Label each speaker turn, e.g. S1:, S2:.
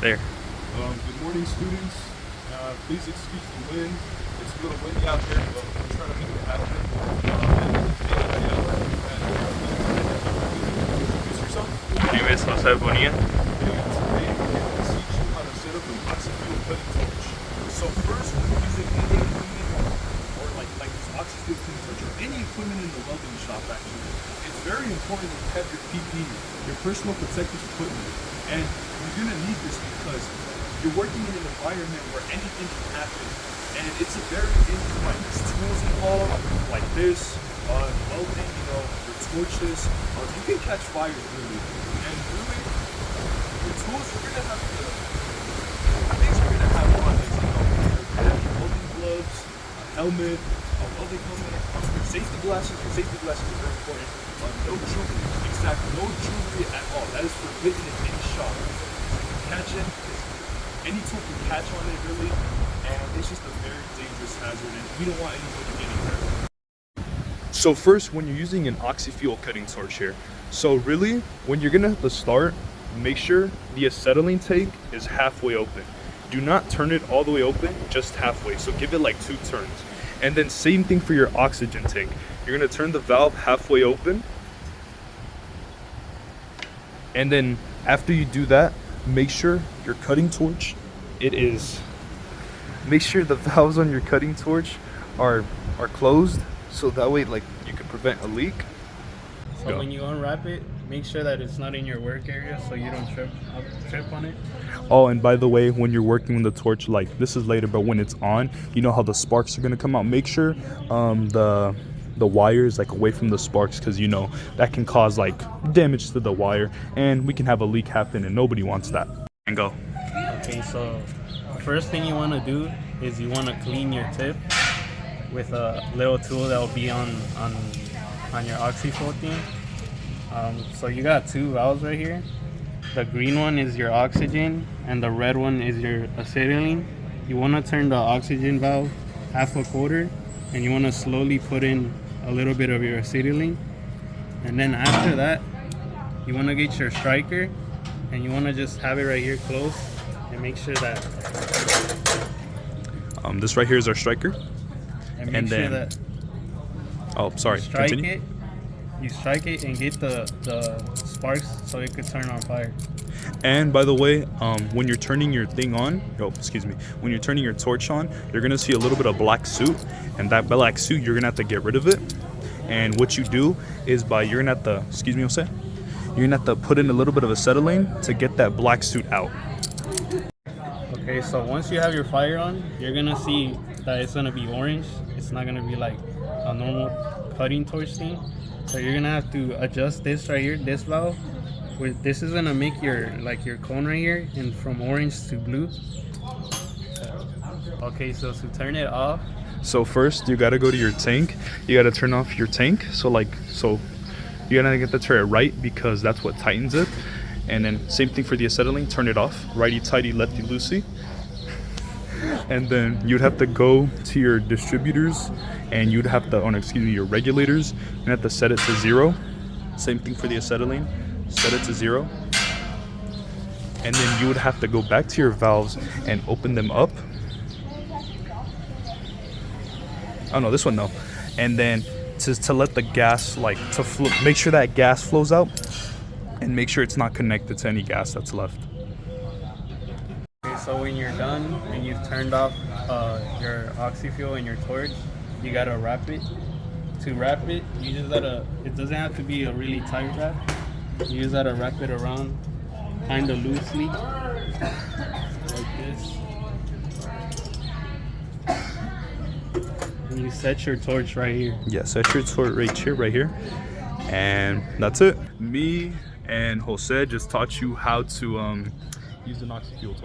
S1: There.
S2: Good morning, students. Please excuse the wind. It's a little windy out there, but we're trying to make it happen. Ayala, introduce yourself.
S1: My name is Bonilla.
S2: Today, we're going to teach you how to set up an Oxyfuel cutting torch. So first, when you're using any equipment, or like this Oxyfuel cutting torch, or any equipment in the welding shop, actually, it's very important that you have your PPE, your personal protective equipment. And you're going to need this because you're working in an environment where anything can happen. And it's a very dangerous, like there's tools involved, like this, welding, your torches. You can catch fire really. And really, your tools, you're going to have to, things you're going to have on is, welding gloves, a helmet, a welding helmet, your safety glasses. Your safety glasses are very important. No jewelry, exactly, no jewelry at all. That is forbidden in any shop. Catch it, any tool can catch on it really, and it's just a very dangerous hazard, and we don't want anybody getting hurt. So first, when you're using an Oxyfuel cutting torch here, so really, when you're gonna start, make sure the acetylene tank is halfway open. Do not turn it all the way open, just halfway. So give it like 2 turns. And then same thing for your oxygen tank. You're gonna turn the valve halfway open. And then after you do that, make sure your cutting torch, make sure the valves on your cutting torch are closed. So that way, like, you can prevent a leak.
S3: So when you unwrap it, make sure that it's not in your work area so you don't trip on it.
S2: Oh, and by the way, when you're working with the torch, like this is later, but when it's on, you know how the sparks are gonna come out. Make sure the wire is like away from the sparks, because that can cause like damage to the wire, and we can have a leak happen, and nobody wants that. And go.
S3: Okay, so first thing you want to do is you want to clean your tip with a little tool that will be on your Oxyfuel thing. So you got 2 valves right here. The green one is your oxygen and the red one is your acetylene. You want to turn the oxygen valve half a quarter, and you want to slowly put in a little bit of your acetylene. And then after that, you want to get your striker and you want to just have it right here close and make sure that
S2: this right here is our striker.
S3: and make sure that
S2: Oh, sorry. Continue.
S3: You strike it and get the sparks so it could turn on fire.
S2: And by the way, when you're turning your thing on, when you're turning your torch on, you're gonna see a little bit of black soot, and that black soot, you're gonna have to get rid of it. And what you do is you're gonna have to put in a little bit of acetylene to get that black soot out.
S3: Okay, so once you have your fire on, you're gonna see that it's gonna be orange. It's not gonna be like a normal cutting torch thing. So you're gonna have to adjust this right here, this valve. This is gonna make your cone right here, and from orange to blue. Okay, so to turn it off.
S2: So first, you gotta go to your tank. You gotta turn off your tank. So you gotta get the turret right, because that's what tightens it. And then same thing for the acetylene. Turn it off, righty tighty, lefty loosey. And then you'd have to go to your distributors, and you'd have to, your regulators. You have to set it to 0. Same thing for the acetylene. Set it to 0. And then you would have to go back to your valves and open them up. Oh no, this one no. And then to let the gas make sure that gas flows out, and make sure it's not connected to any gas that's left.
S3: Okay, so when you're done and you've turned off your Oxyfuel and your torch, you gotta wrap it. To wrap it, you just gotta, it doesn't have to be a really tight wrap. You just gotta wrap it around kind of loosely, like this. And you set your torch right here.
S2: Yeah, set your torch right here. And that's it. Me and Jose just taught you how to use an Oxyfuel torch.